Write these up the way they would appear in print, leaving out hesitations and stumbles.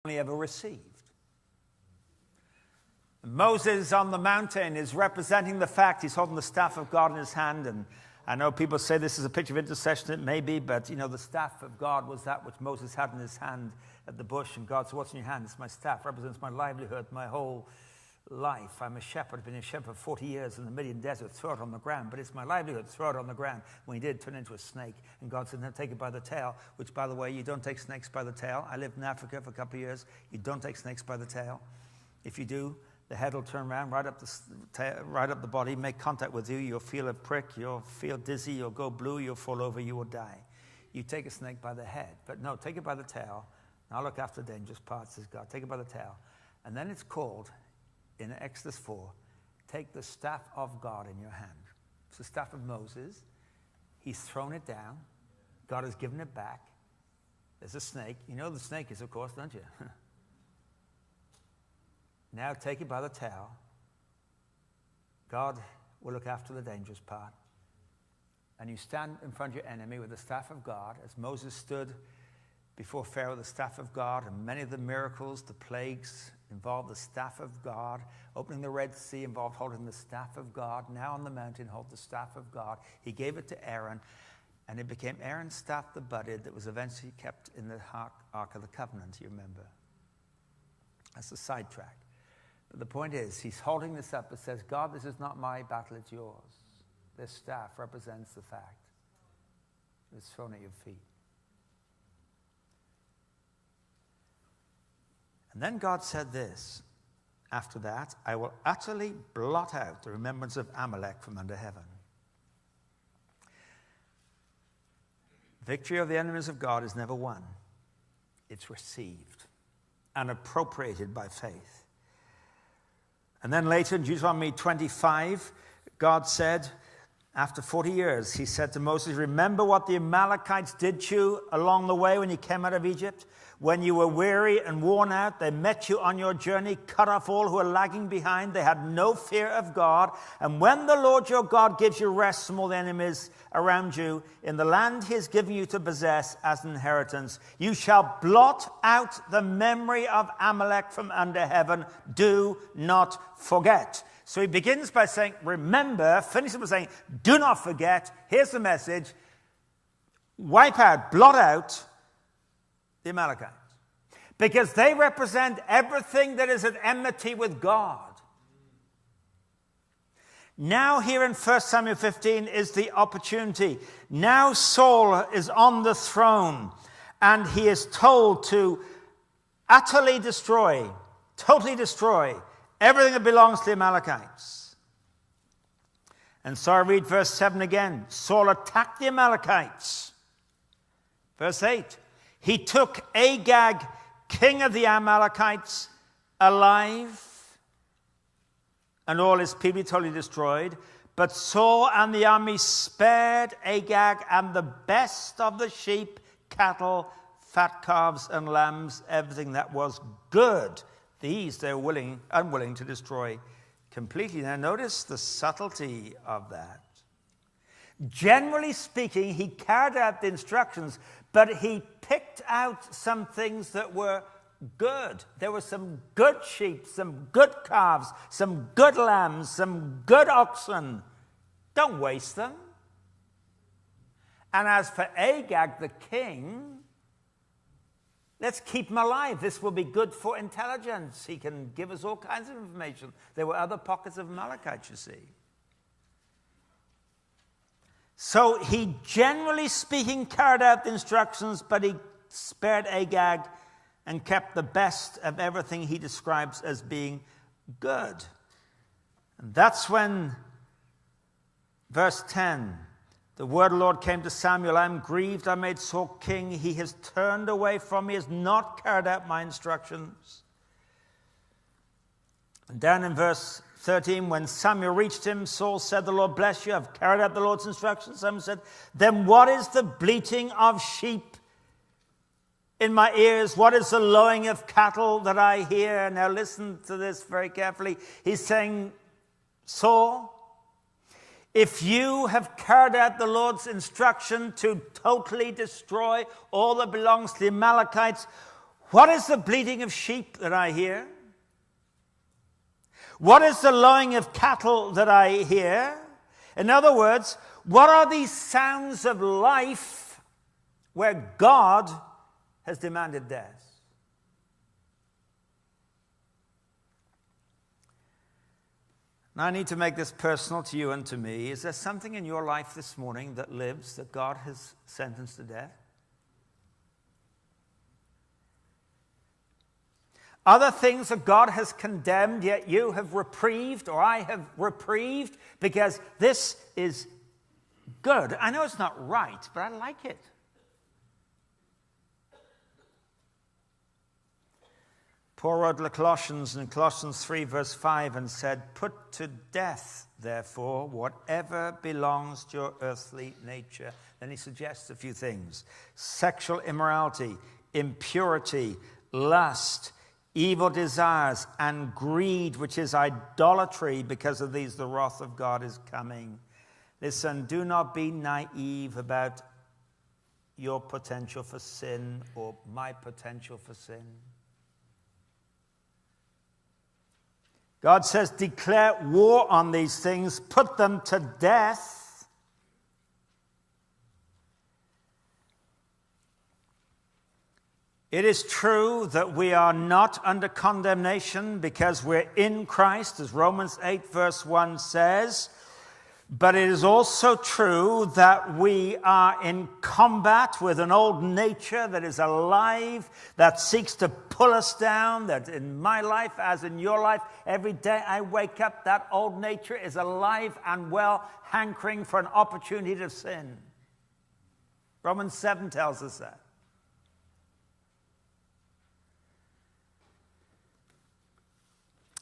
only ever received. Moses on the mountain is representing the fact he's holding the staff of God in his hand. And I know people say this is a picture of intercession. It may be, but the staff of God was that which Moses had in his hand at the bush. And God said, what's in your hand? It's my staff. It represents my livelihood, my whole life. I'm a shepherd. I've been a shepherd for 40 years in the Midian desert. Throw it on the ground. But it's my livelihood. Throw it on the ground. When he did, turn into a snake. And God said, no, take it by the tail. Which, by the way, you don't take snakes by the tail. I lived in Africa for a couple of years. You don't take snakes by the tail. If you do, the head will turn around right up the body, make contact with you. You'll feel a prick. You'll feel dizzy. You'll go blue. You'll fall over. You will die. You take a snake by the head. But no, take it by the tail. And I'll look after the dangerous parts, says God. Take it by the tail. And then it's called, in Exodus 4, take the staff of God in your hand. It's the staff of Moses. He's thrown it down. God has given it back. There's a snake. You know the snake is, of course, don't you? Now take it by the tail. God will look after the dangerous part. And you stand in front of your enemy with the staff of God, as Moses stood before Pharaoh with the staff of God, and many of the miracles, the plagues, involved the staff of God. Opening the Red Sea involved holding the staff of God. Now on the mountain, hold the staff of God. He gave it to Aaron, and it became Aaron's staff that budded, that was eventually kept in the Ark of the Covenant, you remember. That's a sidetrack. But the point is, he's holding this up and says, God, this is not my battle, it's yours. This staff represents the fact. It's thrown at your feet. And then God said this, after that, I will utterly blot out the remembrance of Amalek from under heaven. Victory of the enemies of God is never won. It's received and appropriated by faith. And then later in Deuteronomy 25, God said, after 40 years, he said to Moses, remember what the Amalekites did to you along the way when you came out of Egypt? When you were weary and worn out, they met you on your journey, cut off all who were lagging behind. They had no fear of God. And when the Lord your God gives you rest from all the enemies around you in the land he has given you to possess as an inheritance, you shall blot out the memory of Amalek from under heaven. Do not forget. So he begins by saying, remember, finishes by saying, do not forget. Here's the message. Wipe out, blot out the Amalekites, because they represent everything that is at enmity with God. Now here in 1 Samuel 15 is the opportunity. Now Saul is on the throne, and he is told to utterly destroy, totally destroy everything that belongs to the Amalekites. And so I read verse 7 again. Saul attacked the Amalekites. Verse 8. He took Agag, king of the Amalekites, alive, and all his people totally destroyed. But Saul and the army spared Agag and the best of the sheep, cattle, fat calves, and lambs, everything that was good. These they were unwilling to destroy completely. Now notice the subtlety of that. Generally speaking, he carried out the instructions, but he picked out some things that were good. There were some good sheep, some good calves, some good lambs, some good oxen. Don't waste them. And as for Agag, the king, let's keep him alive. This will be good for intelligence. He can give us all kinds of information. There were other pockets of Amalekites, you see. So he, generally speaking, carried out the instructions, but he spared Agag and kept the best of everything he describes as being good. And that's when, verse 10, the word of the Lord came to Samuel, I am grieved, I made Saul king. He has turned away from me, has not carried out my instructions. And down in verse 13, when Samuel reached him, Saul said, the Lord bless you, I've carried out the Lord's instructions. Samuel said, then what is the bleating of sheep in my ears? What is the lowing of cattle that I hear? Now listen to this very carefully. He's saying, Saul, if you have carried out the Lord's instruction to totally destroy all that belongs to the Amalekites, What is the bleating of sheep that I hear? What is the lowing of cattle that I hear? In other words, what are these sounds of life where God has demanded death? Now, I need to make this personal to you and to me. Is there something in your life this morning that lives that God has sentenced to death? Other things that God has condemned, yet you have reprieved, or I have reprieved, because this is good. I know it's not right, but I like it. Paul wrote to the Colossians in Colossians 3 verse 5 and said, "Put to death, therefore, whatever belongs to your earthly nature." Then he suggests a few things: sexual immorality, impurity, lust, evil desires, and greed, which is idolatry. Because of these, the wrath of God is coming. Listen, do not be naive about your potential for sin or my potential for sin. God says, declare war on these things, put them to death. It is true that we are not under condemnation because we're in Christ, as Romans 8 verse 1 says. But it is also true that we are in combat with an old nature that is alive, that seeks to pull us down, that in my life, as in your life, every day I wake up, that old nature is alive and well, hankering for an opportunity to sin. Romans 7 tells us that.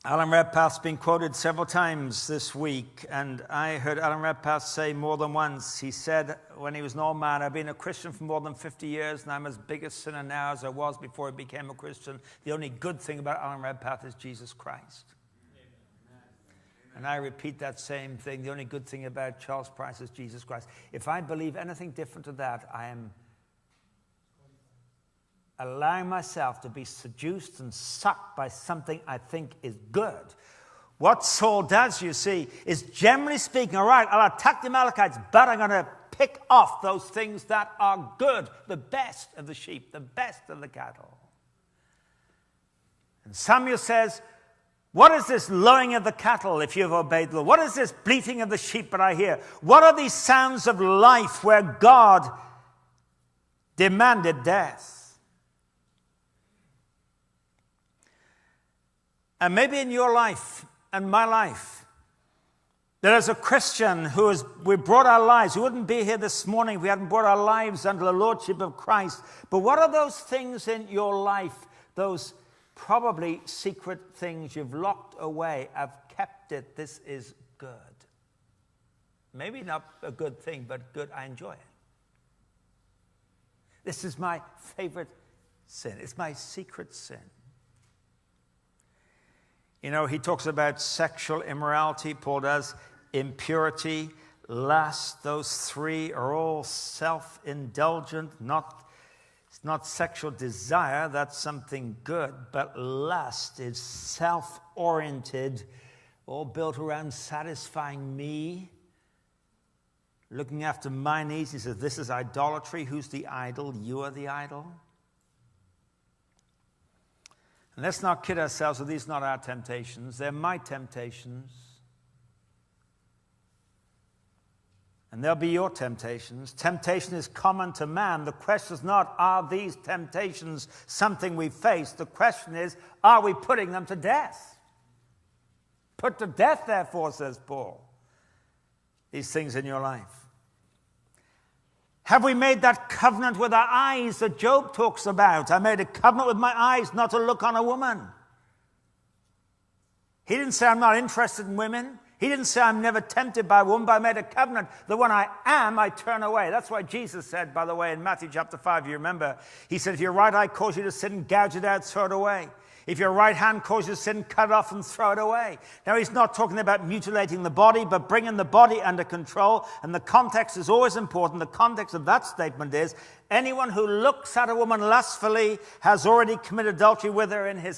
Alan Redpath's been quoted several times this week, and I heard Alan Redpath say more than once. He said when he was an old man, "I've been a Christian for more than 50 years, and I'm as big a sinner now as I was before I became a Christian. The only good thing about Alan Redpath is Jesus Christ." Amen. And I repeat that same thing. The only good thing about Charles Price is Jesus Christ. If I believe anything different to that, I am allowing myself to be seduced and sucked by something I think is good. What Saul does, you see, is generally speaking, all right, I'll attack the Amalekites, but I'm going to pick off those things that are good, the best of the sheep, the best of the cattle. And Samuel says, what is this lowing of the cattle if you've obeyed the Lord? What is this bleating of the sheep that I hear? What are these sounds of life where God demanded death? And maybe in your life and my life, there is a Christian we brought our lives. We wouldn't be here this morning if we hadn't brought our lives under the Lordship of Christ. But what are those things in your life, those probably secret things you've locked away? I've kept it. This is good. Maybe not a good thing, but good. I enjoy it. This is my favorite sin. It's my secret sin. You know, he talks about sexual immorality, Paul does, impurity, lust. Those three are all self-indulgent. It's not sexual desire, that's something good, but lust is self-oriented, all built around satisfying me, looking after my needs. He says, this is idolatry. Who's the idol? You are the idol. And let's not kid ourselves that these are not our temptations. They're my temptations. And they'll be your temptations. Temptation is common to man. The question is not, are these temptations something we face? The question is, are we putting them to death? Put to death, therefore, says Paul, these things in your life. Have we made that covenant with our eyes that Job talks about? I made a covenant with my eyes not to look on a woman. He didn't say I'm not interested in women. He didn't say I'm never tempted by a woman, but I made a covenant that when I am, I turn away. That's why Jesus said, by the way, in Matthew chapter 5, you remember, he said, if your right eye calls you to sin, gouge it out, throw it away. If your right hand causes you to sin, cut it off and throw it away. Now, he's not talking about mutilating the body, but bringing the body under control. And the context is always important. The context of that statement is, anyone who looks at a woman lustfully has already committed adultery with her in his